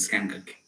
Scan करके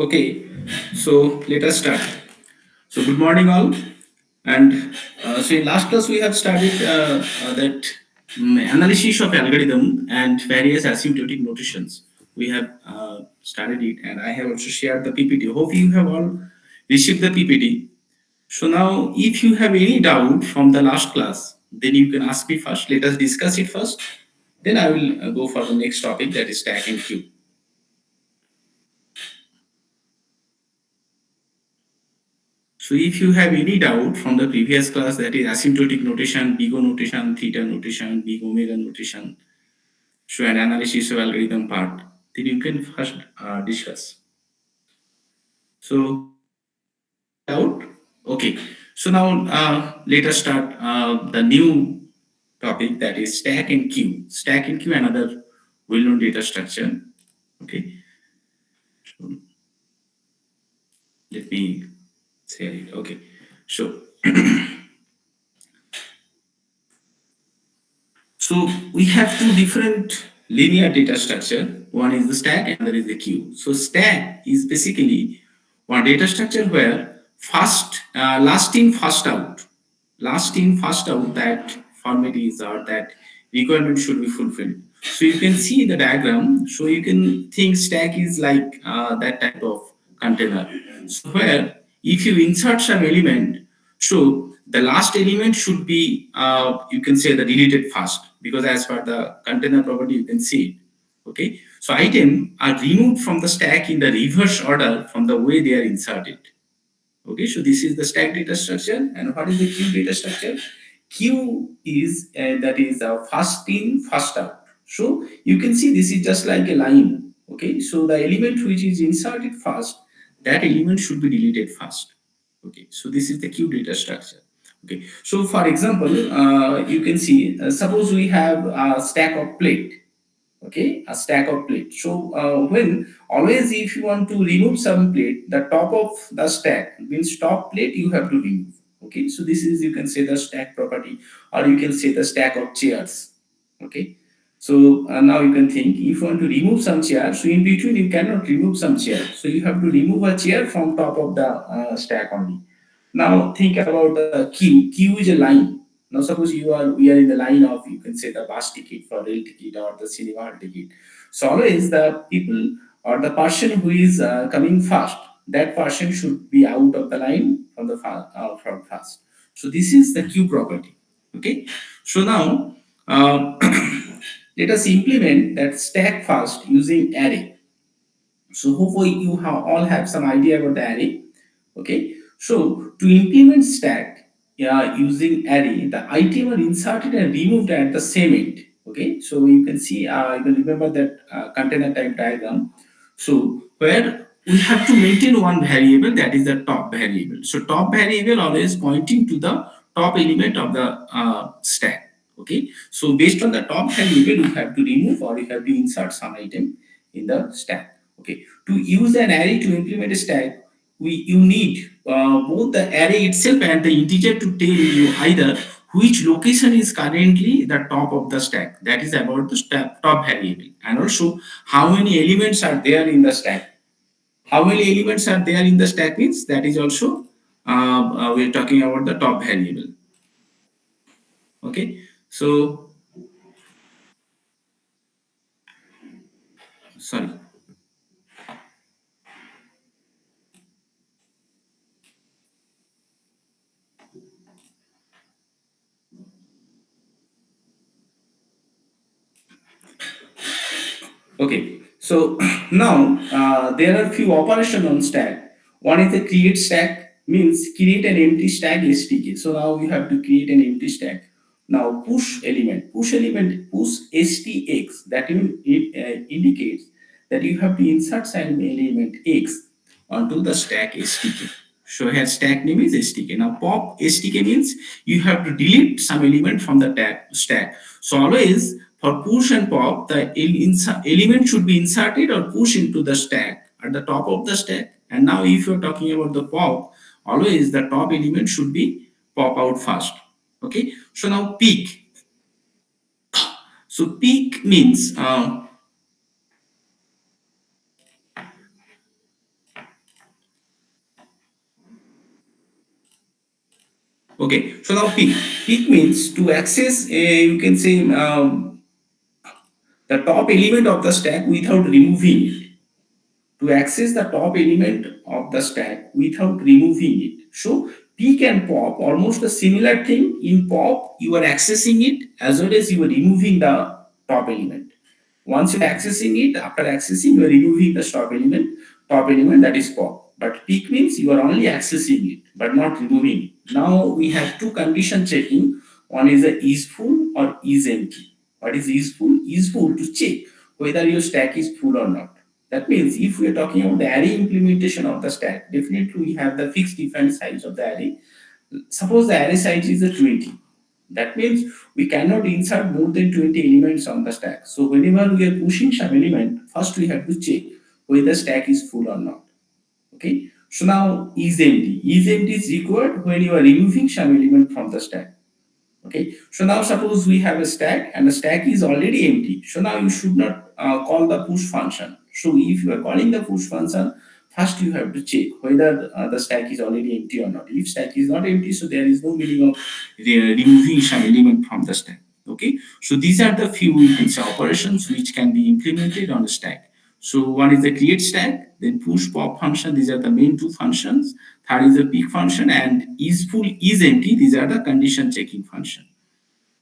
Okay, so let us start. So good morning all, and so in last class we have studied that analysis of algorithm and various asymptotic notations. We have studied it, and I have also shared the PPT. Hope you have all received the PPT. So now, if you have any doubt from the last class, then you can ask me first. Let us discuss it first. Then I will go for the next topic, that is stack and queue. So if you have any doubt from the previous class, that is asymptotic notation, big O notation, theta notation, big omega notation, so an analysis of algorithm part, then you can first discuss. So doubt? Okay. So now let us start the new topic, that is stack and queue. Stack and queue, another well-known data structure. Okay. So let me share it. Okay. So So we have two different linear data structure. One is the stack, and another is the queue. So stack is basically one data structure where last in first out, that format is, or that requirement should be fulfilled. So you can see the diagram. So you can think stack is like that type of container. So where if you insert some element, so the last element should be, you can say, the deleted first, because as per the container property, you can see it. Okay, so item are removed from the stack in the reverse order from the way they are inserted. Okay, so this is the stack data structure. And what is the queue data structure? Queue is that is first in, first out. So you can see this is just like a line. Okay, so the element which is inserted first, that element should be deleted first. Okay, so this is the queue data structure. Okay, so for example, you can see, suppose we have a stack of plate. Okay, a stack of plate. So when always if you want to remove some plate, the top of the stack means top plate you have to remove. Okay, so this is, you can say, the stack property, or you can say the stack of chairs. Okay, so now you can think, if you want to remove some chair, so in between you cannot remove some chair, so you have to remove a chair from top of the stack only. Now think about the queue. Queue is a line. Now suppose we are in the line of, you can say, the bus ticket for rail ticket or the cinema hall ticket. So always the people or the person who is coming fast, that person should be out of the line from the from fast. So this is the queue property. Okay. So now let us implement that stack fast using array. So hopefully you have all have some idea about the array. Okay, so to implement stack, yeah, using array, the item are inserted and removed at the same end. Okay, so you can see, you can remember that container type diagram. So where we have to maintain one variable, that is the top variable. So top variable always pointing to the top element of the stack. Okay, so based on the top variable, you have to remove or you have to insert some item in the stack. Okay, to use an array to implement a stack, you need both the array itself and the integer to tell you either which location is currently the top of the stack, that is about the stack top variable, and also how many elements are there in the stack. How many elements are there in the stack means that is also we're talking about the top variable. Okay, so sorry. Okay, so now there are few operations on stack. One is the create stack, means create an empty stack STK. So now we have to create an empty stack. Now push element, push STX. That indicates that you have to insert some element X onto the stack STK. So here stack name is STK. Now pop STK means you have to delete some element from the stack. So always for push and pop, the element should be inserted or pushed into the stack at the top of the stack. And now if you're talking about the pop, always the top element should be pop out first. Okay. So now peak. So peak means okay. So now peak. Peak means to access. You can say the top element of the stack without removing it. To access the top element of the stack without removing it. So peek and pop, almost a similar thing. In pop, you are accessing it as well as you are removing the top element. Once you're accessing it, after accessing, you are removing the top element that is pop. But peek means you are only accessing it, but not removing it. Now we have two condition checking. One is a is full or is empty. What is is full? Is full to check whether your stack is full or not. That means if we are talking about the array implementation of the stack, definitely we have the fixed defined size of the array. Suppose the array size is a 20. That means we cannot insert more than 20 elements on the stack. So whenever we are pushing some element, first we have to check whether the stack is full or not. Okay. So now is empty. Is empty is required when you are removing some element from the stack. Okay, so now suppose we have a stack and the stack is already empty. So now you should not call the push function. So if you are calling the push function, first you have to check whether the stack is already empty or not. If stack is not empty, so there is no meaning of removing some element from the stack. Okay, so these are the few, you can say, operations which can be implemented on the stack. So one is the create stack, then push pop function. These are the main two functions. Third is the peak function, and is full, is empty. These are the condition checking function.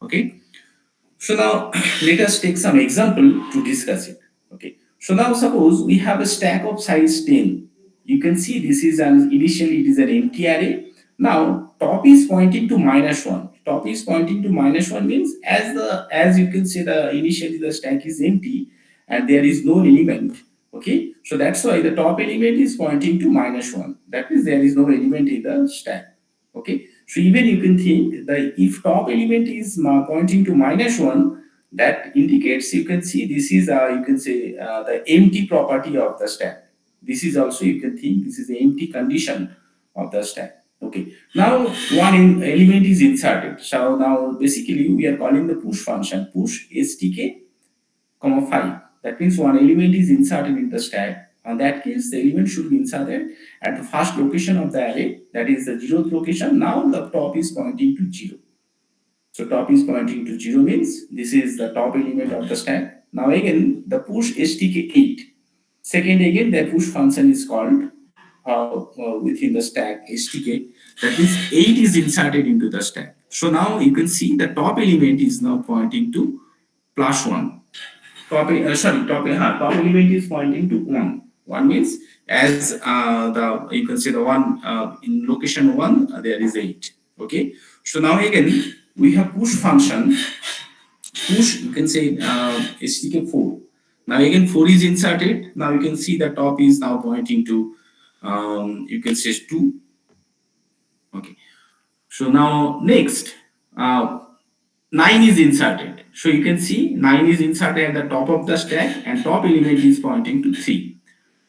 Okay. So now let us take some example to discuss it. Okay. So now suppose we have a stack of size 10. You can see this is an initially it is an empty array. Now top is pointing to -1. Top is pointing to -1 means as you can see the initially the stack is empty and there is no element. Okay. So that's why the top element is pointing to -1. That means there is no element in the stack. Okay, so even you can think that if top element is pointing to -1, that indicates, you can see this is you can say the empty property of the stack. This is also, you can think, this is the empty condition of the stack. Okay, now one element is inserted. So now basically we are calling the push function, push stk comma 5. That means one element is inserted in the stack. In that case, the element should be inserted at the first location of the array, that is the zeroth location. Now the top is pointing to 0. So top is pointing to 0 means this is the top element of the stack. Now again, the push stk 8. Second again, the push function is called within the stack stk. That means 8 is inserted into the stack. So now you can see the top element is now pointing to plus 1. Top element is pointing to 1. 1 means as the you can say the one in location 1 there is 8. Okay. So now again we have push function. Push, you can say stk 4. Now again 4 is inserted. Now you can see the top is now pointing to you can say 2. Okay. So now next, 9 is inserted. So you can see 9 is inserted at the top of the stack and top element is pointing to 3.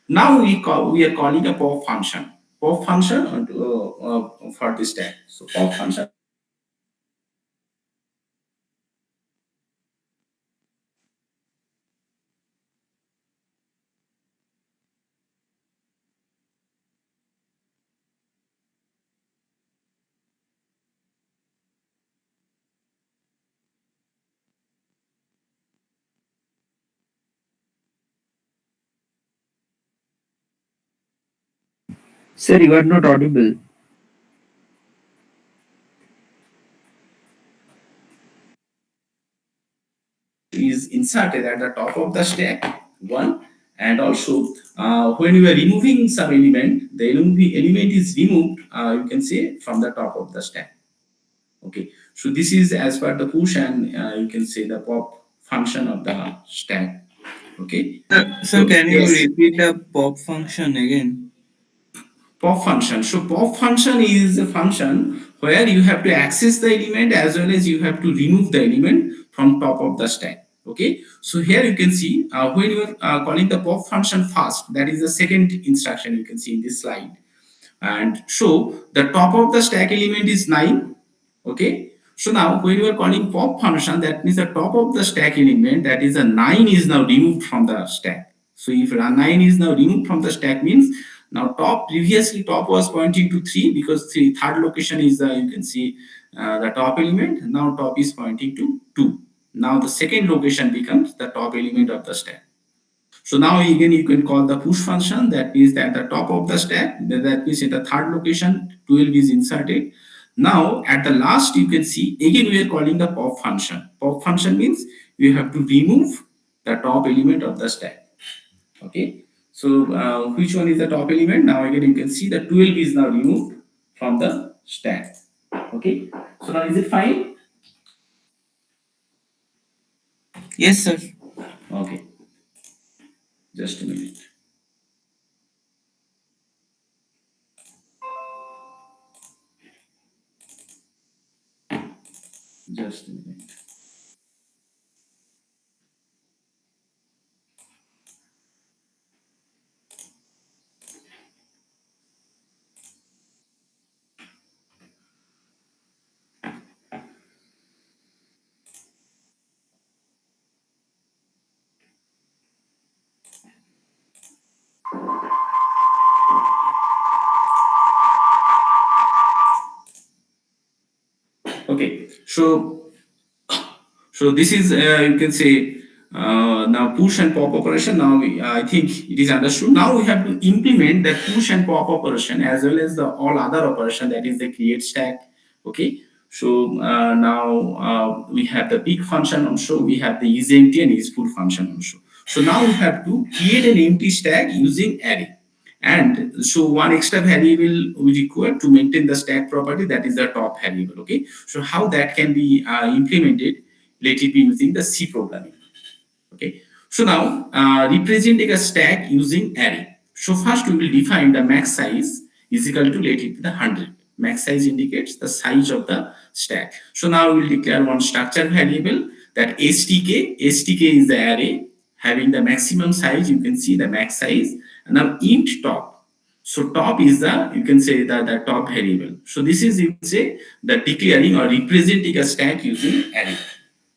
Now we are calling a pop function. Pop function for this stack. So pop function. Sir, you are not audible. Is inserted at the top of the stack, one, and also when you are removing some element, the element is removed, you can say, from the top of the stack. Okay, so this is as per the push and you can say the pop function of the stack. Okay, Sir, so can you yes, repeat the pop function again? pop function. So pop function is a function where you have to access the element as well as you have to remove the element from top of the stack. Okay, so here you can see when you are calling the pop function first, that is the second instruction you can see in this slide. And so the top of the stack element is 9. Okay, so now when you are calling pop function, that means the top of the stack element, that is a 9, is now removed from the stack. So if a 9 is now removed from the stack means now top, previously top was pointing to 3 because third location is the, you can see the top element. Now top is pointing to 2. Now the second location becomes the top element of the stack. So now again you can call the push function, that is at the top of the stack, that means in the third location 12 is inserted. Now at the last you can see again we are calling the pop function. Pop function means you have to remove the top element of the stack. Okay. So which one is the top element? Now again you can see the 12 is now removed from the stack. Okay. So now is it fine? Yes, sir. Okay. Just a minute. Just a minute. Okay. So this is you can say now push and pop operation. Now I think it is understood. Now we have to implement the push and pop operation as well as the all other operation, that is the create stack. Okay. So now we have the pick function also. We have the isEmpty and isPut function also. So now we have to create an empty stack using array. And so one extra variable we require to maintain the stack property, that is the top variable. Okay. So how that can be implemented? Let it be using the C programming. Okay. So now representing a stack using array. So first we will define the max size is equal to, let it be the 100. Max size indicates the size of the stack. So now we will declare one structure variable, that stk. Stk is the array having the maximum size. You can see the max size. And now int top. So top is the, you can say the top variable. So this is, you can say, the declaring or representing a stack using array.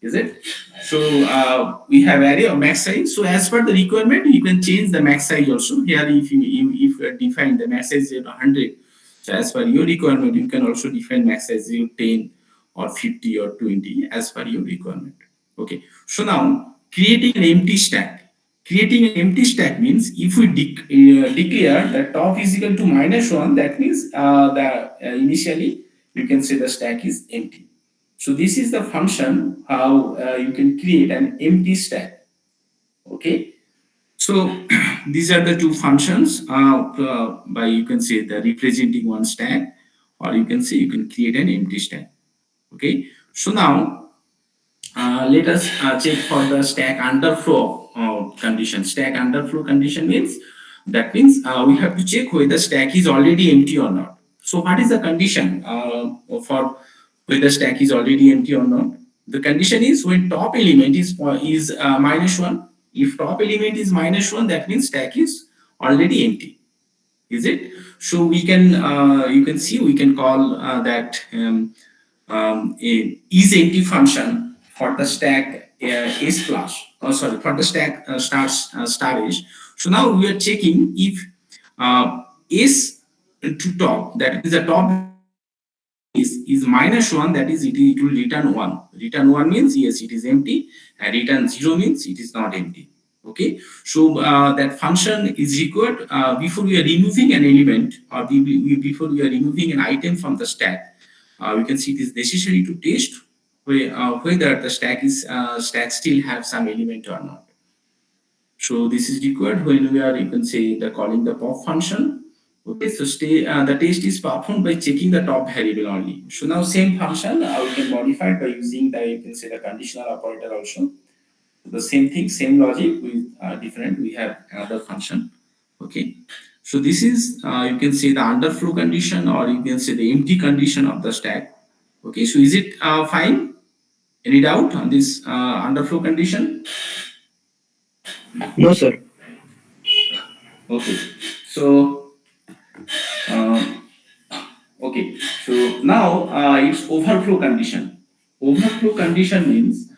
Is it? So we have array of max size. So as per the requirement, you can change the max size also. Here, if you define the max size 100, so as per your requirement, you can also define max size 10 or 50 or 20 as per your requirement. Okay. So now creating an empty stack. Creating an empty stack means if we declare the top is equal to -1, that means the initially you can say the stack is empty. So this is the function how you can create an empty stack. Okay. So these are the two functions by you can say the representing one stack, or you can say you can create an empty stack. Okay. So now let us check for the stack underflow condition. Stack underflow condition means we have to check whether stack is already empty or not. So what is the condition for whether stack is already empty or not? The condition is when top element is -1. If top element is -1, that means stack is already empty. Is it? So we can you can see we can call that a is empty function for the stack is plus. Oh, sorry, for the stack starts star is. So now we are checking if is to top, that is the top is -1, that is it will return 1. Return 1 means yes it is empty, and return 0 means it is not empty. Okay, so that function is required before we are removing an element, or before we are removing an item from the stack. We can see it is necessary to test whether the stack still have some element or not. So this is required when we are, you can say, the calling the pop function. Okay, so the test is performed by checking the top variable only. So now same function we can modify it by using the, you can say, the conditional operator also. The same thing, same logic with different. We have another function. Okay, so this is you can say the underflow condition, or you can say the empty condition of the stack. Okay, so is it fine? Any doubt on this underflow condition? No, sir. Okay, so um, okay, so now it's overflow condition. Overflow condition means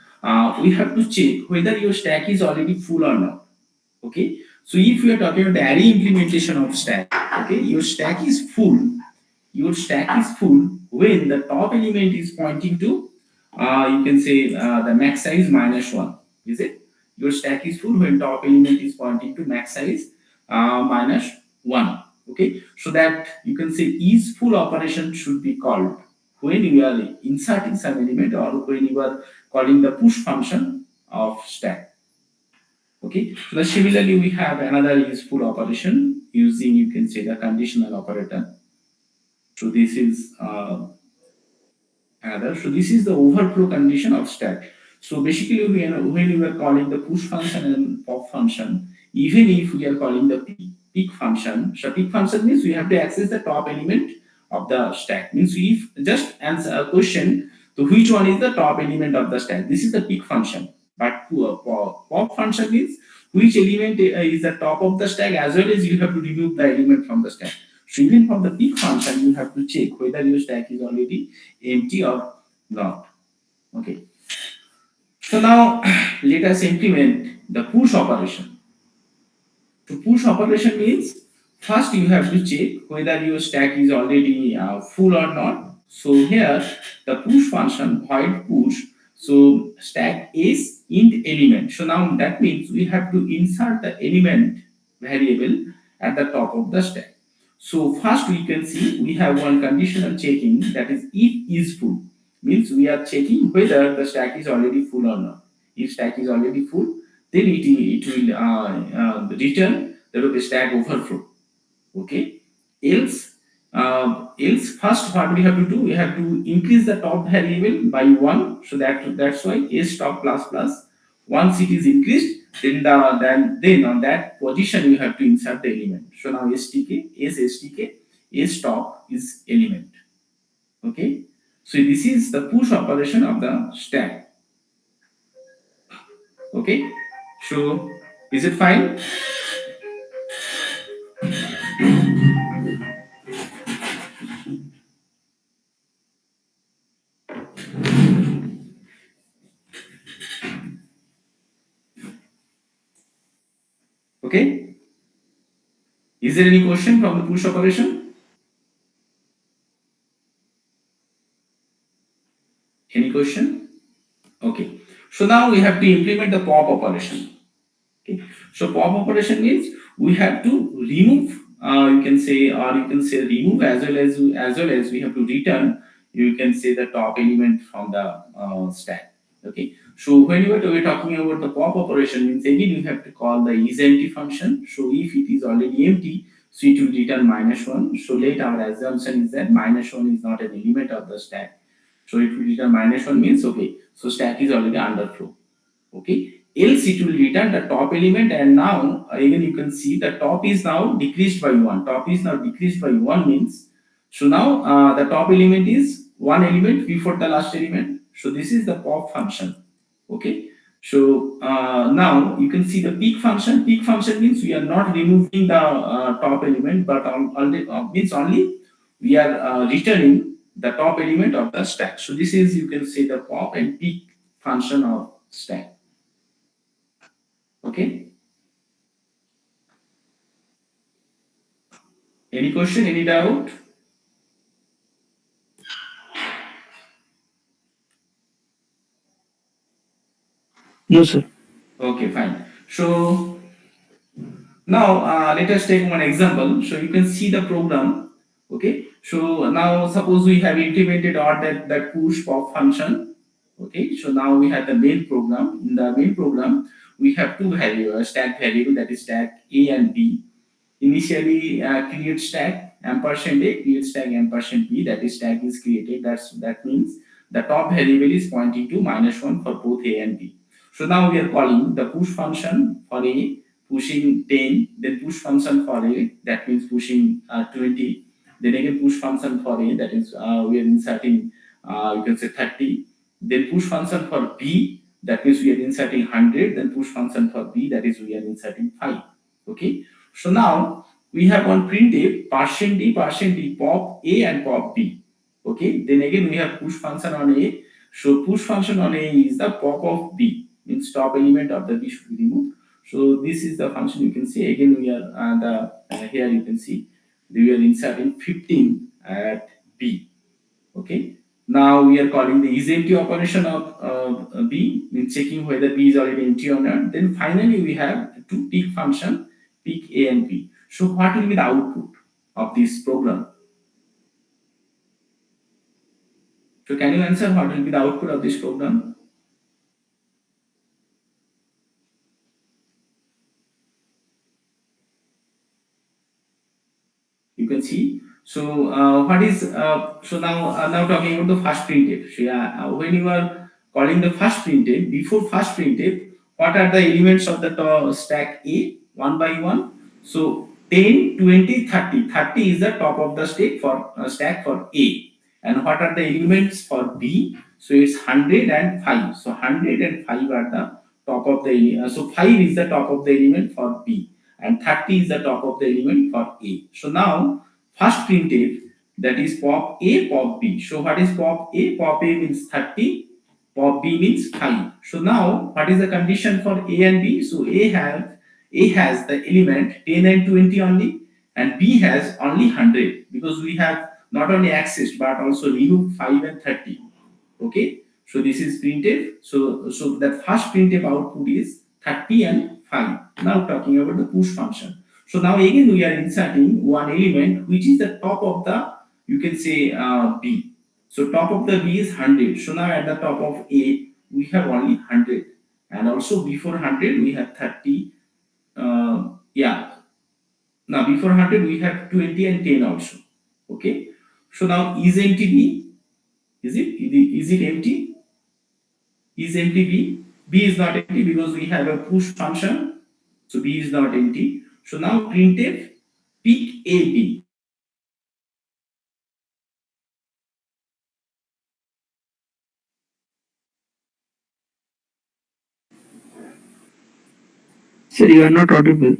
we have to check whether your stack is already full or not. Okay, so if you are talking about the array implementation of stack, okay, your stack is full. Your stack is full when the top element is pointing to, you can say the max size -1. Is it? Your stack is full when top element is pointing to max size -1. Okay, so that you can say is full operation should be called when you are inserting some element, or when you are calling the push function of stack. Okay, so similarly we have another useful operation using, you can say, the conditional operator. So this is another. So this is the overflow condition of stack. So basically, when we are calling the push function and pop function, even if we are calling the peak function, so peak function means we have to access the top element of the stack. Means if just answer a question, so which one is the top element of the stack? This is the peak function. But pop function means which element is the top of the stack, as well as you have to remove the element from the stack. So even from the peak function, you have to check whether your stack is already empty or not. Okay. So now let us implement the push operation. So push operation means first you have to check whether your stack is already full or not. So here the push function void push. So stack is int element. So now that means we have to insert the element variable at the top of the stack. So first we can see we have one conditional checking, that is if is full, means we are checking whether the stack is already full or not. If stack is already full, then it will return the stack overflow. Okay, else first what we have to do, we have to increase the top variable by 1. So that's why is top plus plus. Once it is increased, then on that position you have to insert the element. So now stk is top is element. Okay, so this is the push operation of the stack. Okay, so is it fine? Okay. Is there any question from the push operation? Any question? Okay. So now we have to implement the pop operation. Okay. So pop operation means we have to remove, you can say, or you can say remove as well as we have to return. You can say the top element from the stack. Okay. So whenever we're talking about the pop operation, means again you have to call the isEmpty function. So if it is already empty, so it will return -1. So let our assumption is that -1 is not an element of the stack. So it will return -1 means okay. So stack is already underflow. Okay, else it will return the top element, and now again you can see the top is now decreased by 1. Top is now decreased by 1 means, so now the top element is one element before the last element. So this is the pop function. Okay, so now you can see the peak function. Peak function means we are not removing the top element, but only means only we are returning the top element of the stack. So this is, you can say, the pop and peak function of stack. Okay. Any question? Any doubt? No, sir. Okay, fine. So now let us take one example. So you can see the program. Okay. So now suppose we have implemented or that push pop function. Okay. So now we have the main program. In the main program, we have two variables, stack variable, that is stack A and B. Initially create stack ampersand A, create stack ampersand B, that is stack is created. That means the top variable is pointing to -1 for both A and B. So now we are calling the push function for A, pushing 10, then push function for A, that means pushing 20, then again push function for A, that is we are inserting you can say 30, then push function for B, that means we are inserting 100, then push function for B, that is we are inserting 5. Okay, so now we have one printf %d pop A and pop B. Okay, then again we have push function on A. So push function on A is the pop of B, means top element of the B should be removed. So this is the function you can see. Again we are here you can see we are inserting 15 at B. Okay. Now we are calling the isEmpty operation of B, means checking whether B is already empty or not. Then finally we have two peak function, peak A and B. So what will be the output of this program? So can you answer what will be the output of this program? You can see. So what is so now talking about the first printf. So yeah, when you are calling the first printf, before first printf, what are the elements of the stack A one by one? So 10, 20, 30. 30 is the top of the stack for A. And what are the elements for B? So it's 100 and 5. So 100 and 5 are the top of the so 5 is the top of the element for B, and 30 is the top of the element for A. So now first printf, that is pop A, pop B. So what is pop A? Pop A means 30, pop B means 5. So now what is the condition for A and B? So A has the element 10 and 20 only, and B has only 100, because we have not only accessed but also removed 5 and 30. Okay, so this is printf. So that first printf output is 30 and 5. Now talking about the push function. So now again we are inserting one element which is the top of the, you can say, B. So top of the B is 100. So now at the top of A we have only 100, and also before 100 we have 30. Yeah, now before 100 we have 20 and 10 also. Okay, so now is empty B? Is it empty? Is empty B? B is not empty because we have a push function. So B is not empty. So now printf pick AB. Sir, you are not audible.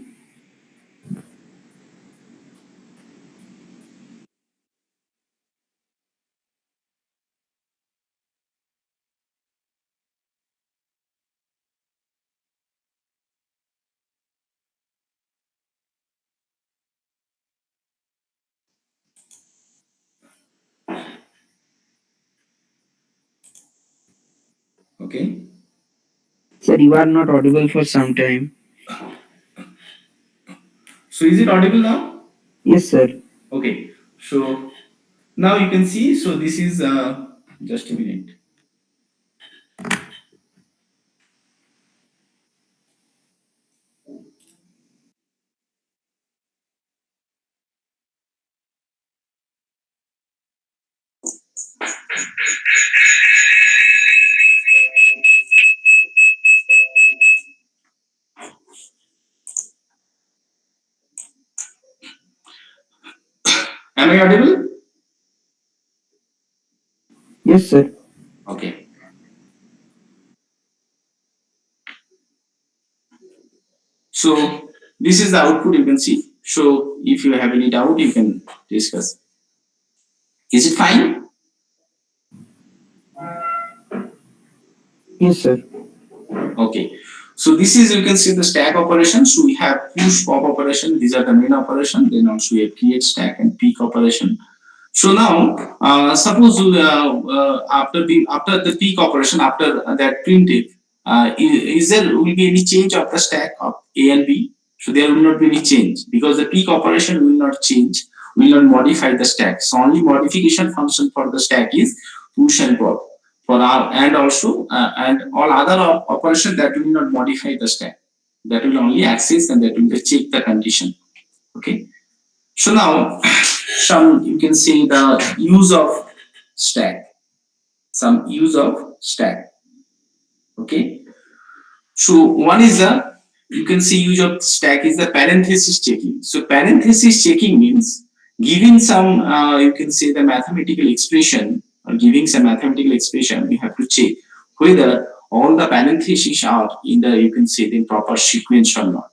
Okay. Sir, you are not audible for some time. So is it audible now? Yes, sir. Okay. So now you can see. So this is just a minute. Am I audible? Yes, sir. Okay. So this is the output you can see. So if you have any doubt, you can discuss. Is it fine? Yes, sir. Okay. So this is you can see the stack operation. So we have push pop operation. These are the main operation. Then also we have create stack and peak operation. So now, suppose after the peak operation, after that printf, is there will be any change of the stack of A and B? So there will not be any change because the peak operation will not change, will not modify the stack. So only modification function for the stack is push and pop for our and also and all other operation that will not modify the stack. That will only access and that will check the condition. Okay. So now some you can say the use of stack. Some use of stack. Okay. So one is the you can see use of stack is the parenthesis checking. So parenthesis checking means giving some you can say the mathematical expression or giving some mathematical expression we have to check whether all the parentheses are in the you can say the proper sequence or not.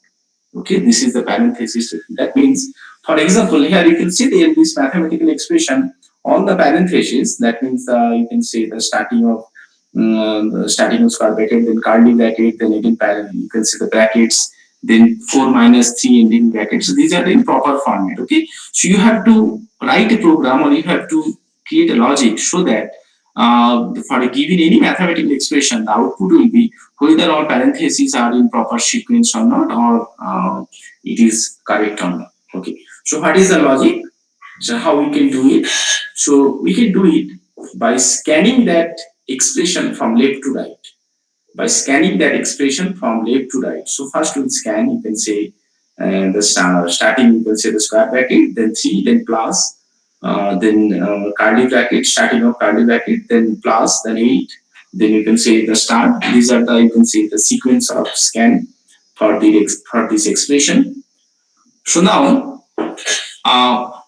Okay, this is the parenthesis. That means, for example, here you can see there this mathematical expression on the parenthesis. That means you can say the starting of square bracket, then curly bracket, then again parent. You can see the brackets, then 4 - 3 ending brackets. So these are in proper format. Okay, so you have to write a program or you have to create a logic so that for giving any mathematical expression, the output will be whether all parentheses are in proper sequence or not, or it is correct or not. Okay. So what is the logic? So how we can do it? So we can do it by scanning that expression from left to right. By scanning that expression from left to right. So first we'll scan. You can say starting. You can say the square bracket, then 3, then plus, then curly bracket, starting of curly bracket, then plus, then 8, then you can say the start. These are the you can say the sequence of scan for for this expression. So now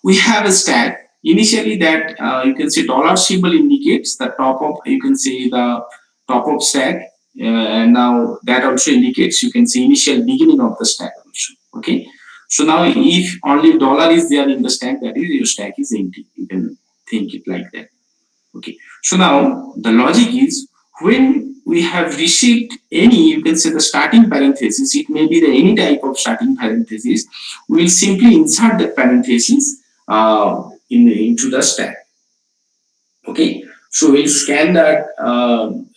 we have a stack. Initially, that you can say dollar symbol indicates the top of you can say the top of stack, and now that also indicates you can see initial beginning of the stack also. Okay. So now if only dollar is there in the stack, that is your stack is empty. You can think it like that. Okay. So now the logic is when we have received any, you can say the starting parenthesis, it may be the any type of starting parenthesis, we will simply insert the parenthesis into the stack. Okay. So we'll scan that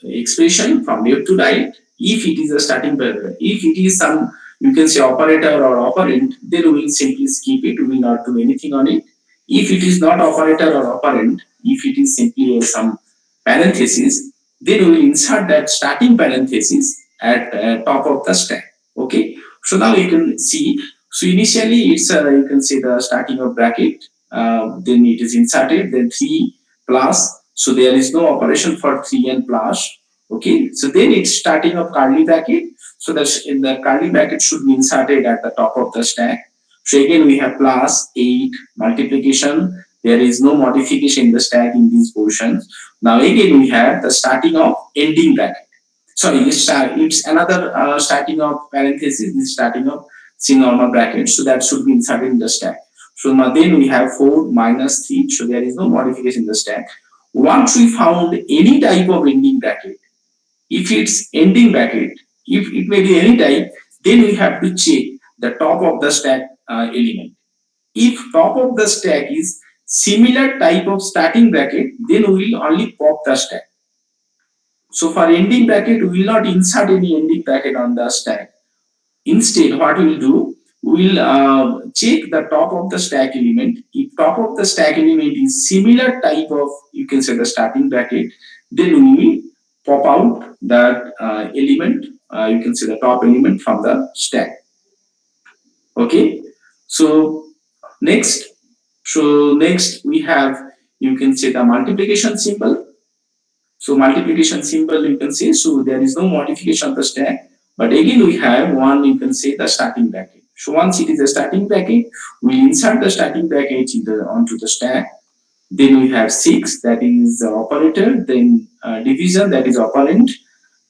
expression from left to right. If it is a starting paragraph, if it is some you can say operator or operand, then we will simply skip it. We will not do anything on it. If it is not operator or operand, if it is simply some parenthesis, then we will insert that starting parenthesis at top of the stack. Okay. So now you can see. So initially it's you can say the starting of bracket. Then it is inserted. Then 3 plus. So there is no operation for 3 and plus. Okay. So then it's starting of curly bracket. So that's in the curly bracket should be inserted at the top of the stack. So again we have plus 8 multiplication. There is no modification in the stack in these portions. Now again we have the starting of ending bracket. Sorry, it's another starting of parenthesis. This starting of C normal bracket. So that should be inserted in the stack. So now then we have 4 - 3. So there is no modification in the stack. Once we found any type of ending bracket, if it's ending bracket, if it may be any type, then we have to check the top of the stack element. If top of the stack is similar type of starting bracket, then we will only pop the stack. So for ending bracket, we will not insert any ending bracket on the stack. Instead, what we'll do, we'll check the top of the stack element. If top of the stack element is similar type of, you can say, the starting bracket, then we will pop out that element, you can say the top element from the stack. Okay. So next, next we have, you can say, the multiplication symbol. So multiplication symbol, you can say, so there is no modification of the stack. But again, we have one, you can say, the starting bracket. So once it is a starting bracket, we insert the starting bracket onto the stack. Then we have 6, that is the operator. Then division, that is operand.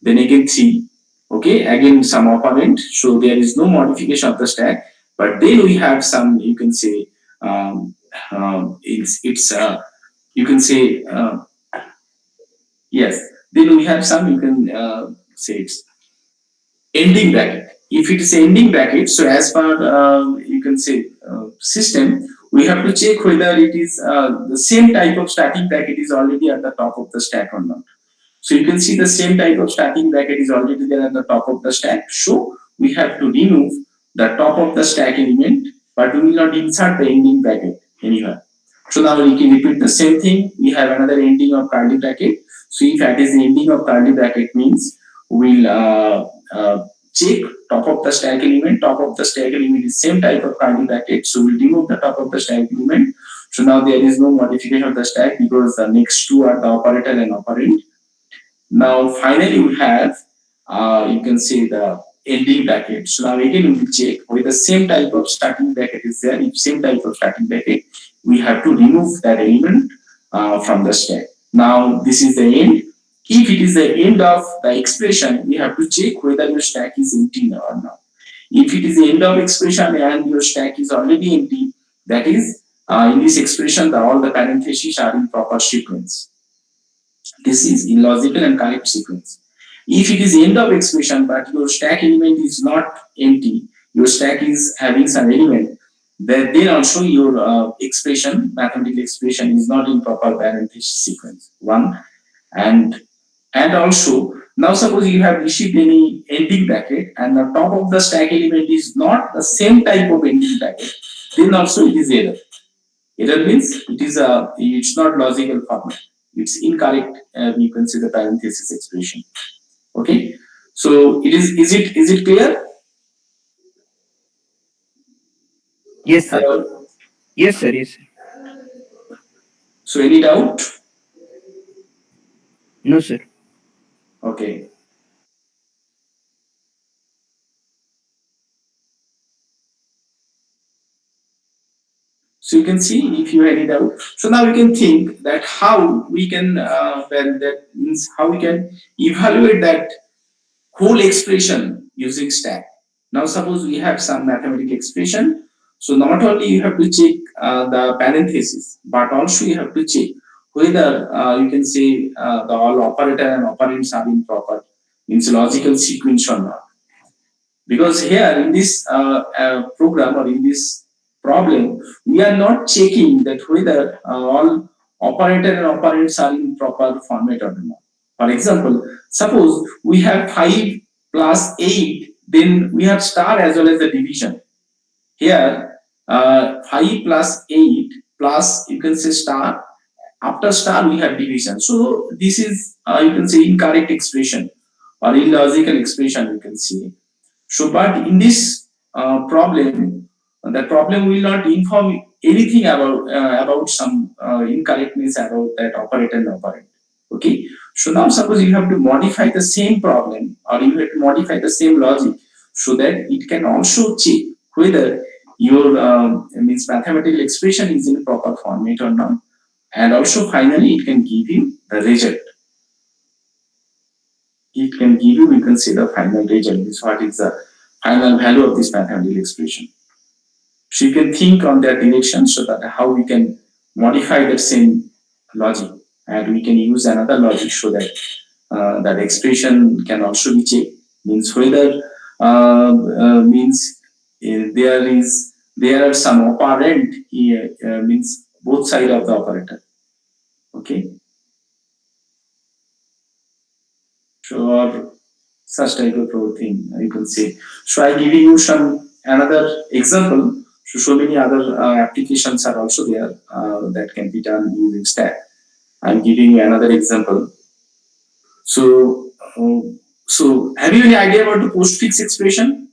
Then again 3. Okay, again some operand. So there is no modification of the stack. But then we have some, you can say, it's you can say, yes. Then we have some, you can say it's ending bracket. If it is ending bracket, so as per, you can say, system, we have to check whether it is the same type of starting bracket is already at the top of the stack or not. So you can see the same type of starting bracket is already there at the top of the stack. So we have to remove the top of the stack element, but we will not insert the ending bracket anywhere. So now we can repeat the same thing. We have another ending of curly bracket. So if that is the ending of curly bracket means we'll check top of the stack element. Top of the stack element is same type of curly bracket. So we'll remove the top of the stack element. So now there is no modification of the stack because the next two are the operator and operand. Now finally we have, you can see, the ending bracket. So now again we will check with the same type of starting bracket is there. If same type of starting bracket, we have to remove that element from the stack. Now this is the end. If it is the end of the expression, we have to check whether your stack is empty or not. If it is the end of expression and your stack is already empty, that is, in this expression, all the parentheses are in proper sequence. This is illogical and correct sequence. If it is end of expression but your stack element is not empty, your stack is having some element, then also your mathematical expression is not in proper parenthesis sequence. One, and also now suppose you have received any ending bracket and the top of the stack element is not the same type of ending bracket, then also it is error. Error means it's not logical format. It's incorrect. You can see the parenthesis expression. Okay. So it is it clear? Yes, sir. Hello. Yes, sir. Yes, sir. So any doubt? No, sir. Okay. So you can see if you have any doubt. So now we can think that how we can, well, that means how we can evaluate that whole expression using stack. Now suppose we have some mathematical expression. So not only you have to check the parenthesis, but also you have to check whether, you can say, the all operator and operands are in proper, means logical sequence or not. Because here in this program or in this problem, we are not checking that whether all operator and operands are in proper format or not. For example, suppose we have 5 plus 8, then we have star as well as the division. Here, 5 plus 8 plus, you can say, star. After star, we have division. So this is, you can say, incorrect expression or illogical expression, you can say. So, but in this problem, the problem will not inform anything about some incorrectness about that operator and operand. Okay. So now suppose you have to modify the same problem or you have to modify the same logic so that it can also check whether your means mathematical expression is in proper format or not, and also finally it can give you the result. It can give you, we can see the final result. Is what is the final value of this mathematical expression. So you can think on that direction so that how we can modify that same logic and we can use another logic so that that expression can also be checked. Means whether means there are some operand here, means both side of the operator. Okay. or such type of thing you can say. So I giving you some another example. So many other applications are also there that can be done using stack. I'm giving you another example. So so have you any idea about the postfix expression?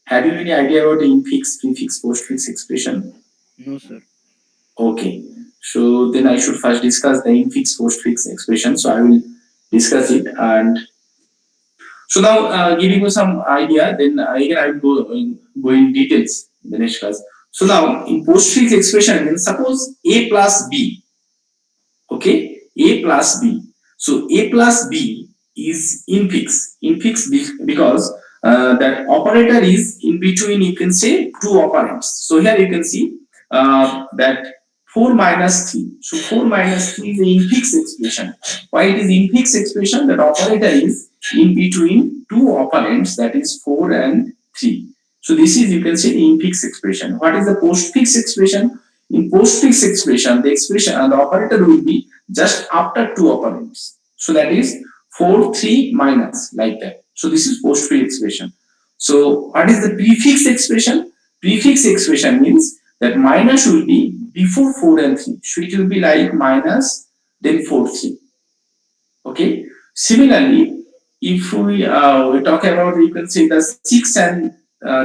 Have you any idea about the infix, prefix, postfix expression? No, sir. Okay. So then I should first discuss the infix, postfix expression. So I will discuss it. And so now, giving you some idea, then again I will go in details in the next class. So now, in postfix expression, then suppose a plus b, okay, a plus b. So a plus b is infix because that operator is in between. You can say two operands. So here you can see that 4 minus 3. So 4 minus 3 is an infix expression. Why it is infix expression? That operator is in between two operands, that is 4 and 3. So this is, you can say, the infix expression. What is the postfix expression? In postfix expression, the expression and the operator will be just after two operands. So that is 4, 3 minus, like that. So this is postfix expression. So what is the prefix expression? Prefix expression means that minus will be before 4 and 3. So it will be like minus, then 4, 3. Okay. Similarly, if we talk about, you can say the 6 and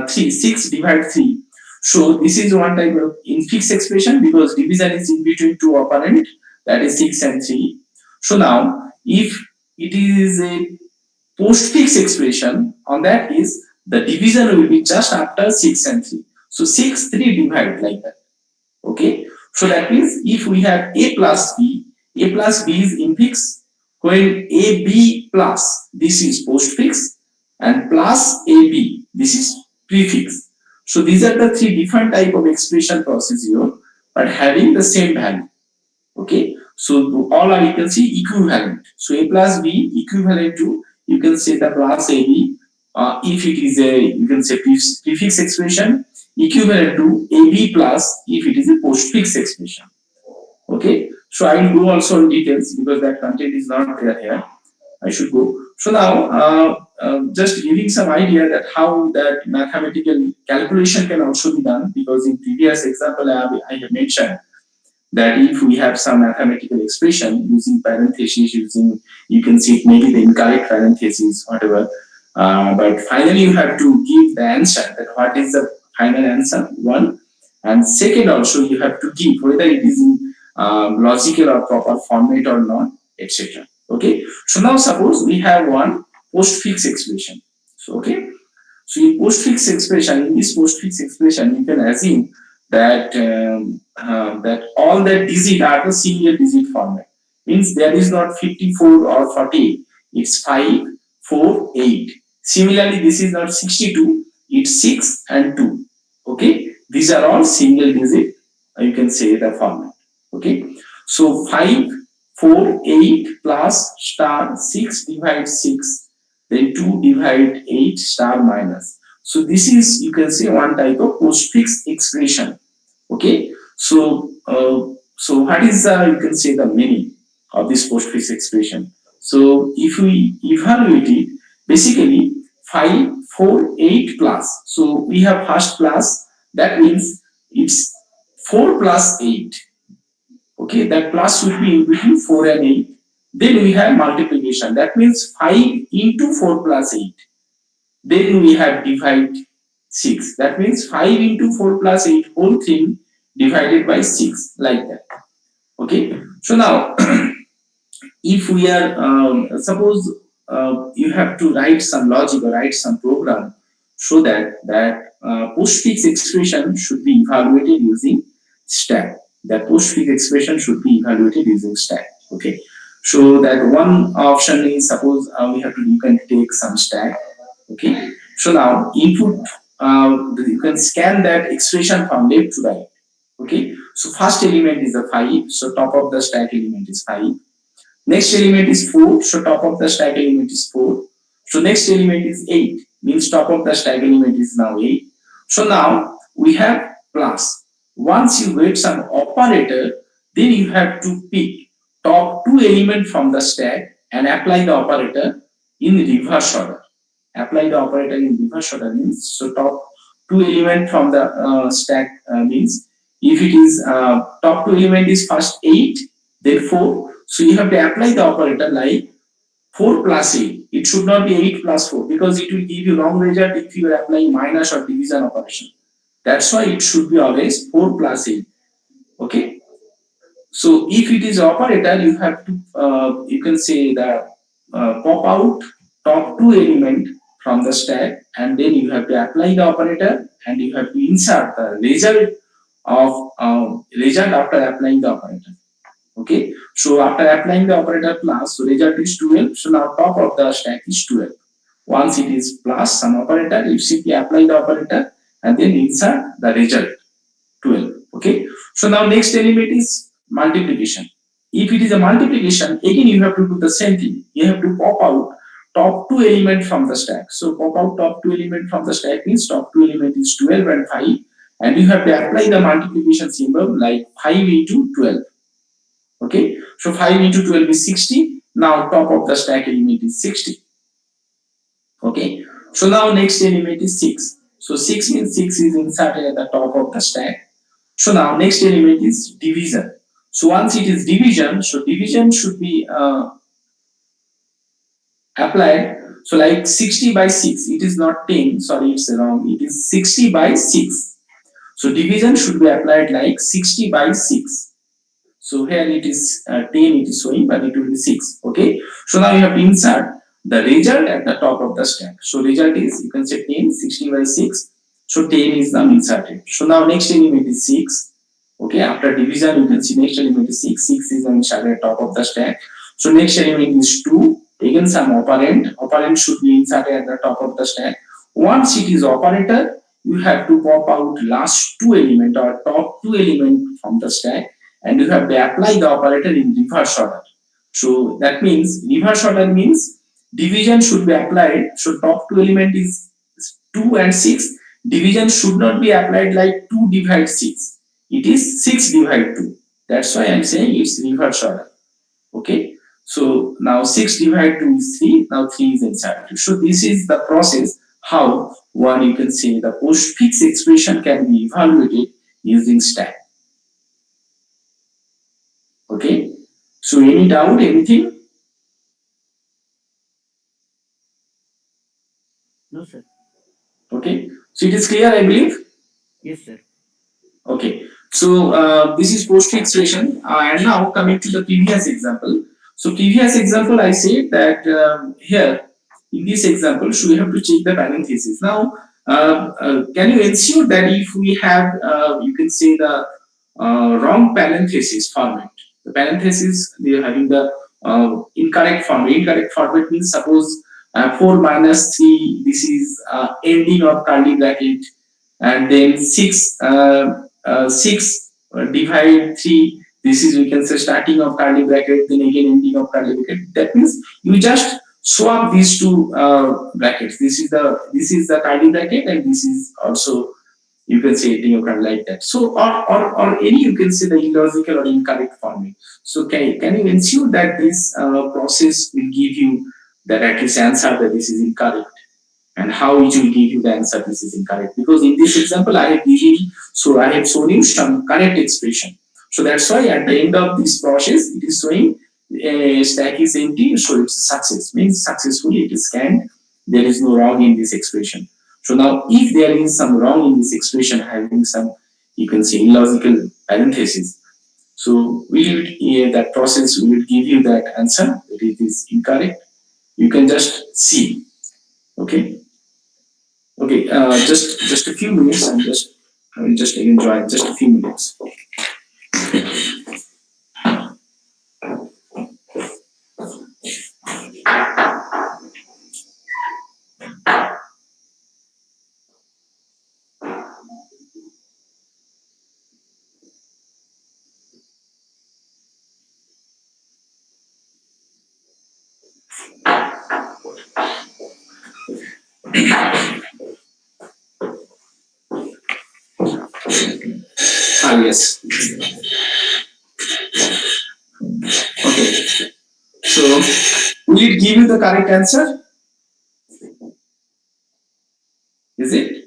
3, 6 divide 3. So this is one type of infix expression because division is in between two operand, that is 6 and 3. So now, if it is a postfix expression, on that is the division will be just after 6 and 3. So 6, 3 divide, like that. Okay. So that means if we have a plus b is infix, when ab plus, this is postfix, and plus ab, this is prefix. So these are the three different type of expression procedure, but having the same value. Okay. So all are, you can see, equivalent. So a plus b equivalent to, you can say, the plus ab. If it is a, you can say, prefix expression, equivalent to ab plus if it is a postfix expression. Okay. So I will go also in details because that content is not there here. I should go. So now, just giving some idea that how that mathematical calculation can also be done, because in previous example I have mentioned that if we have some mathematical expression using parentheses, using, you can see it maybe the incorrect parentheses, whatever, but finally you have to give the answer, that what is the final answer, one, and second also you have to give whether it is in logical or proper format or not, etc. Okay. So now suppose we have one postfix expression. So okay. So in postfix expression, in this postfix expression, you can assume that that all the digit are the single digit format. Means there is not 54 or 48. It's 5, 4, 8. Similarly, this is not 62. It's 6 and 2. Okay. These are all single digit. You can say the format. Okay. So 5, 4, 8 plus star 6 divide 6, then 2 divide 8 star minus. So this is, you can say, one type of postfix expression. Okay. So so what is you can say the meaning of this postfix expression? So if we evaluate it, basically 5, 4, 8 plus. So we have first plus, that means it's 4 plus 8. Okay, that plus should be in between 4 and 8. Then we have multiplication, that means 5 into 4 plus 8. Then we have divide 6. That means 5 into 4 plus 8 whole thing divided by 6, like that. Okay. So now, if we are, suppose you have to write some logic or write some program so that postfix expression should be evaluated using stack. That postfix expression should be evaluated using stack. Okay. So that one option is, suppose we have to, you can take some stack. Okay. So now input, you can scan that expression from left to right. Okay. So first element is the 5. So top of the stack element is 5. Next element is 4. So top of the stack element is 4. So next element is 8. Means top of the stack element is now 8. So now we have plus. Once you get some operator, then you have to pick top two element from the stack and apply the operator in reverse order. Apply the operator in reverse order means, so top two element from the stack means, if it is top two element is first 8, then 4, so you have to apply the operator like 4 plus 8. It should not be 8 plus 4 because it will give you wrong result if you are applying minus or division operation. That's why it should be always 4 plus 8. Okay. So if it is operator, you have to you can say the pop out top two element from the stack, and then you have to apply the operator and you have to insert the result of result after applying the operator. Okay, so after applying the operator plus, so result is 12. So now top of the stack is 12. Once it is plus some operator, you simply apply the operator and then insert the result 12. Okay, so now next element is multiplication. If it is a multiplication, again you have to do the same thing. You have to pop out top two element from the stack. So pop out top two element from the stack means top two element is 12 and 5, and you have to apply the multiplication symbol like 5 into 12. Okay, so 5 into 12 is 60. Now top of the stack element is 60. Okay, so now next element is 6. So 6 means 6 is inserted at the top of the stack. So now next element is division. So once it is division, so division should be applied. So like 60 by 6, it is not 10, sorry, it's wrong. It is 60 by 6. So division should be applied like 60 by 6. So here it is 10, it is showing, but it will be 6. Okay. So now you have to insert the result at the top of the stack. So result is, you can say 10, 60 by 6. So 10 is now inserted. So now next element is 6. Okay. After division, you can see next element is 6. 6 is inserted at top of the stack. So next element is 2. Again some operand. Operand should be inserted at the top of the stack. Once it is operator, you have to pop out last two element or top two element from the stack, and you have to apply the operator in reverse order. So that means reverse order means division should be applied. So top two element is 2 and 6. Division should not be applied like 2 divide 6. It is 6 divide 2. That's why I'm saying it's reverse order. Okay. So now 6 divide 2 is 3. Now 3 is inserted. So this is the process how one, you can say, the postfix expression can be evaluated using stack. Okay. So any doubt, anything? No, sir. Okay. So it is clear, I believe. Yes, sir. Okay. So this is postfix expression. And now coming to the previous example. So previous example, I said that here in this example, so we have to check the parenthesis. Now, can you ensure that if we have, you can say the wrong parenthesis format, the parenthesis they are having the incorrect format. Incorrect format means suppose 4 minus 3, this is ending of curly bracket, and then 6 divide 3, this is, we can say, starting of curly bracket, then again ending of curly bracket. That means you just swap these two brackets. This is the curly bracket, and this is also, you can say, ending of curly, like that. So or any, you can say, the illogical or incorrect format. So can you ensure that this process will give you that at least answer that this is incorrect, and how it will give you the answer this is incorrect? Because in this example I have given, so I have shown you some correct expression. So that's why at the end of this process it is showing stack is empty, so it's success, means successfully it is scanned, there is no wrong in this expression. So now if there is some wrong in this expression having some, you can say, illogical parenthesis, so we will, that process will give you that answer that it is incorrect. You can just see. Okay. Okay, just a few minutes. I will just again join just a few minutes. Yes. Okay. will it give you the correct answer? Is it?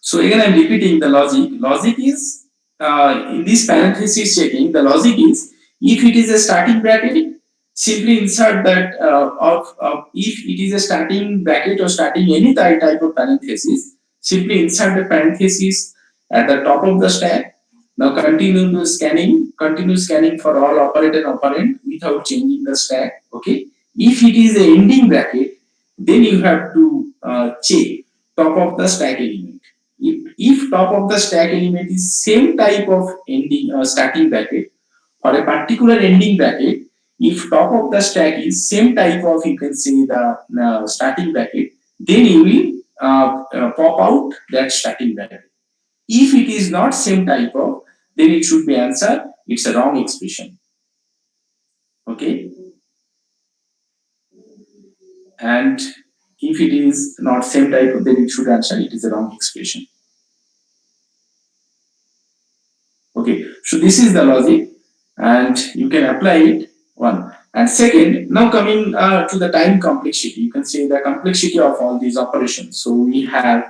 So again, I'm repeating the logic. Logic is in this parenthesis checking. The logic is if it is a starting bracket, simply insert that of if it is a starting bracket or starting any type of parenthesis, simply insert the parenthesis at the top of the stack. Now continue scanning for all operand and operand without changing the stack. Okay. If it is a ending bracket, then you have to check top of the stack element. If top of the stack element is same type of ending starting bracket for a particular ending bracket, if top of the stack is same type of, you can say, the starting bracket, then you will pop out that starting bracket. If it is not same type of, then it should be answer. It's a wrong expression. Okay. And if it is not same type of, then it should answer it is a wrong expression. Okay, so this is the logic, and you can apply it. One and second. Now coming to the time complexity, you can say the complexity of all these operations. So we have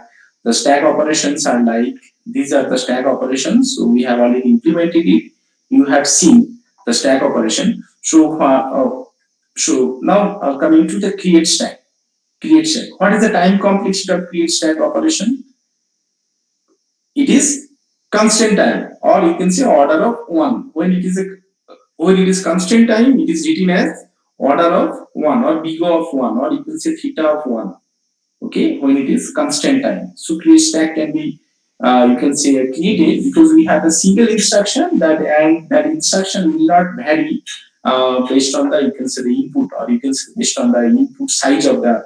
the stack operations are like these are the stack operations. So we have already implemented it. You have seen the stack operation. So now coming to the create stack. Create stack. What is the time complexity of create stack operation? It is constant time, or you can say order of 1. When it is constant time, it is written as order of 1 or big O of 1, or you can say theta of 1. Okay, when it is constant time. So create stack can be you can say created because we have a single instruction and that instruction will not vary based on the, you can say, the input, or you can say based on the input size of the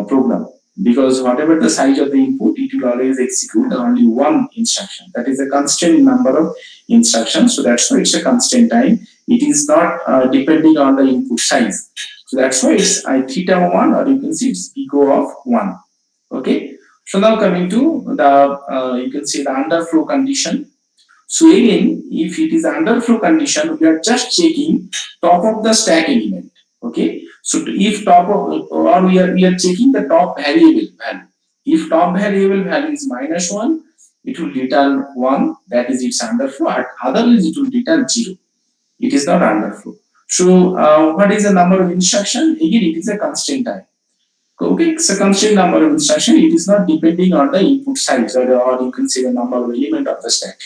program, because whatever the size of the input, it will always execute only one instruction. That is a constant number of instructions. So that's why it's a constant time. It is not depending on the input size. So that's why it's theta 1, or you can see it's big O of 1. Okay. So now coming to the you can see the underflow condition. So again, if it is underflow condition, we are just checking top of the stack element. Okay. So if top of, or we are checking the top variable value. If top variable value is -1, it will return 1. That is its underflow. Otherwise, it will return 0. It is not underflow. So what is the number of instruction? Again, it is a constant time. Okay, it's a constant number of instruction. It is not depending on the input size, or you can say the number of element of the stack.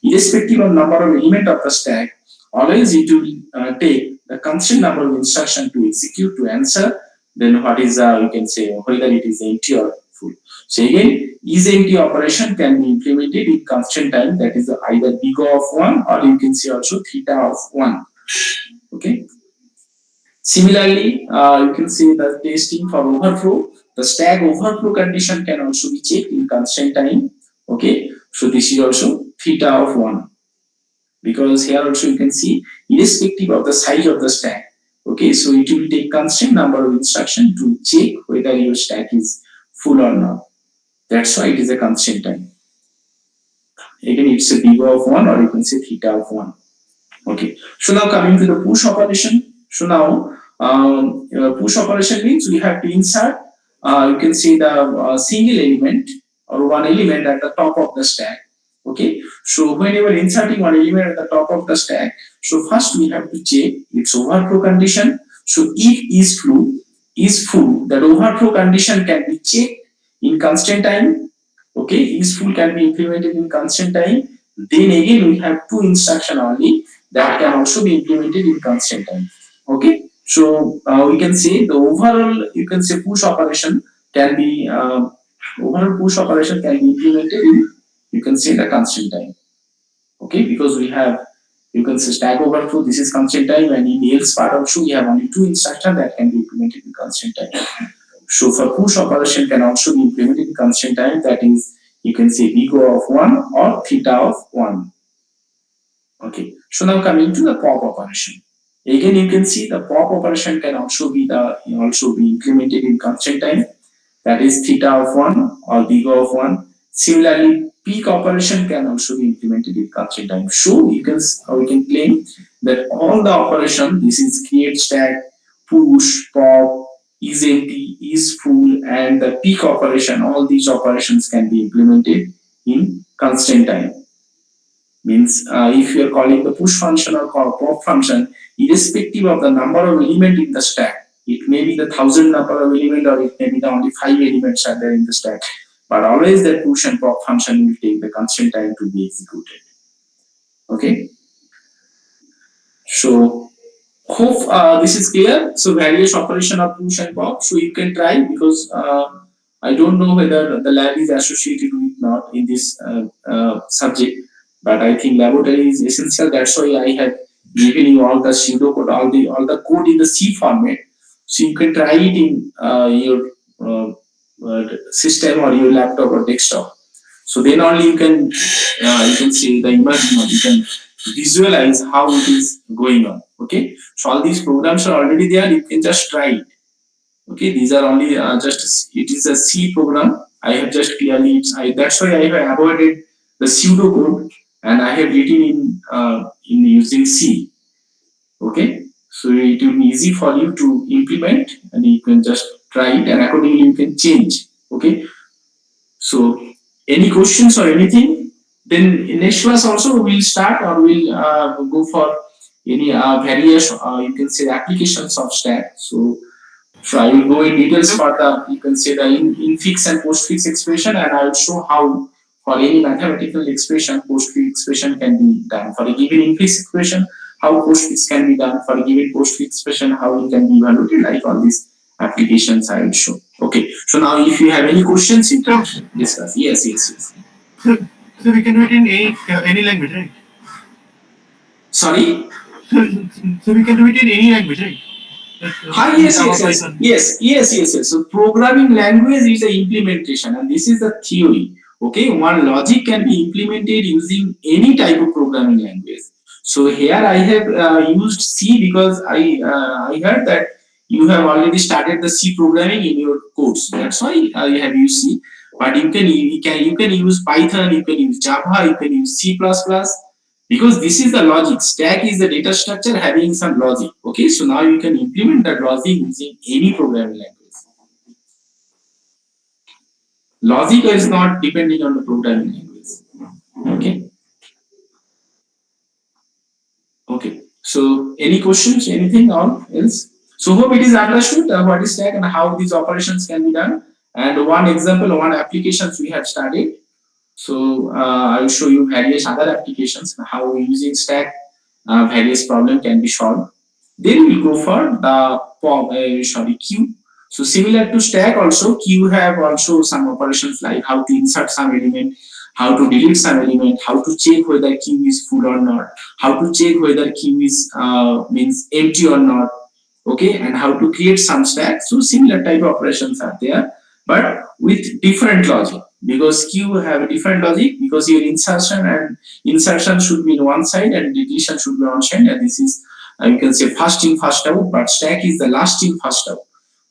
Irrespective of number of element of the stack, always it will take the constant number of instruction to execute to answer. Then what is you can say whether it is empty or full. So again, is empty operation can be implemented in constant time. That is either big O of 1, or you can say also theta of 1. Okay. Similarly, you can see the testing for overflow. The stack overflow condition can also be checked in constant time. Okay, so this is also theta of 1, because here also you can see irrespective of the size of the stack. Okay, so it will take constant number of instruction to check whether your stack is full or not. That's why it is a constant time. Again, it's a big O of 1, or you can say theta of 1. Okay, so now coming to the push operation. So now push operation means we have to insert you can see the single element or one element at the top of the stack. Okay, so whenever inserting one element at the top of the stack, so first we have to check its overflow condition. So if is full, that overflow condition can be checked in constant time. Okay, is full can be implemented in constant time. Then again we have two instruction only that can also be implemented in constant time. Okay, so we can say the overall, you can say, push operation can be overall push operation can be implemented in, you can say, the constant time. Okay, because we have, you can say, stack overflow, this is constant time, and in else part also we have only two instructions that can be implemented in constant time. So for push operation can also be implemented in constant time, that is, you can say big O of 1 or theta of 1. Okay, so now coming to the pop operation. Again, you can see the pop operation can also be implemented in constant time, that is theta of 1 or big O of 1. Similarly, peak operation can also be implemented in constant time. So we can claim that all the operation, this is create stack, push, pop, is empty, is full, and the peak operation, all these operations can be implemented in constant time. Means if you are calling the push function or pop function, irrespective of the number of element in the stack, it may be the thousand number of element or it may be the only five elements are there in the stack. But always that push and pop function will take the constant time to be executed. Okay. So hope this is clear. So various operation of push and pop. So you can try because I don't know whether the lab is associated with not in this subject, but I think laboratory is essential. That's why I have given you all the pseudocode, all the code in the C format, so you can try it in your system or your laptop or desktop. So then only you can see the image, you can visualize how it is going on. Okay, so all these programs are already there. You can just try it. Okay, these are only just it is a C program. I have just clearly that's why I have avoided the pseudo code and I have written in using C. Okay, so it will be easy for you to implement and you can just try it and accordingly you can change. Okay, so any questions or anything? Then in next class also we'll start or we'll go for any various you can say applications of stack. So I will go in details for the you can say the infix and postfix expression and I will show how for any mathematical expression postfix expression can be done. For a given infix expression, how postfix can be done. For a given postfix expression, how it can be evaluated. Like all these applications I will show. Okay. So now if you have any questions, you can discuss. Yes, yes, yes. So, so we can do it in any language, right? Sorry. So, so we can do it in any language, right? Ah, yes. So programming language is the implementation, and this is the theory. Okay, one logic can be implemented using any type of programming language. So here I have used C because I heard that you have already started the C programming in your course. That's why I have used C. But you can use Python, you can use Java, you can use C++, because this is the logic. Stack is the data structure having some logic. Okay, so now you can implement that logic using any programming language. Logic is not depending on the programming language. Okay. Okay. So any questions, anything else? So hope it is understood what is stack and how these operations can be done. And one example, one applications we have studied. So I will show you various other applications how using stack various problem can be solved. Then we go for the queue. So similar to stack also queue have also some operations like how to insert some element, how to delete some element, how to check whether queue is full or not, how to check whether queue is means empty or not. Okay, and how to create some stack. So similar type of operations are there, but with different logic because queue have a different logic because your insertion should be in one side and deletion should be on side, and this is you can say first in first out, but stack is the last in first out.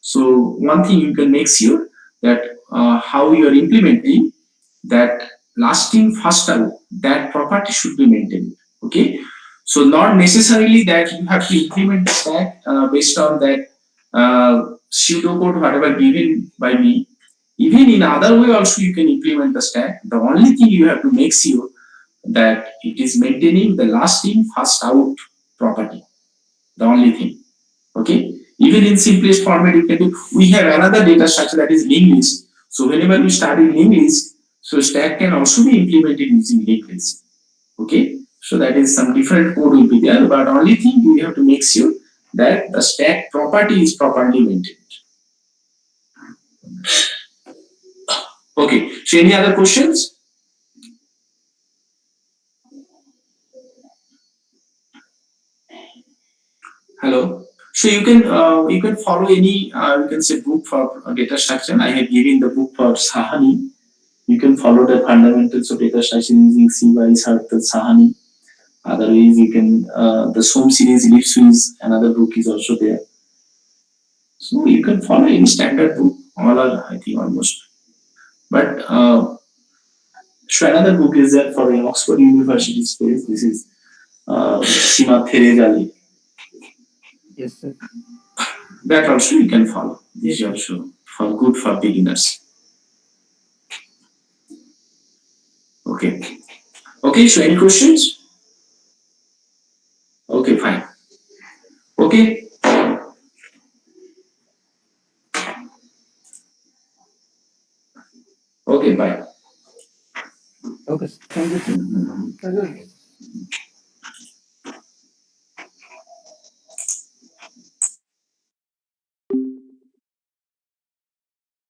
So one thing you can make sure that how you are implementing that last in first out, that property should be maintained. Okay, so not necessarily that you have to implement the stack based on that pseudocode whatever given by me. Even in other way also you can implement the stack. The only thing you have to make sure that it is maintaining the last in first out property. The only thing. Okay. Even in simplest format you can do. We have another data structure that is linked list. So whenever we study linked list, so stack can also be implemented using linked list. Okay. So that is some different code will be there, but only thing you have to make sure that the stack property is properly maintained. Okay. So any other questions? Hello. So you can follow any you can say book for data structure. I have given the book for Sahani. You can follow the fundamentals of data structure using C by Sarthak Sahani. Otherwise, you can the Som series Lipswiz, another book is also there. So you can follow any standard book. All are I think almost. But so another book is there for the Oxford University space. This is Sima Therezali. Yes, sir. That also you can follow. This is Yes, also for good for beginners. Okay. Okay, so any questions? Okay, fine. Okay. Okay, bye. Okay, sir. Thank you, sir.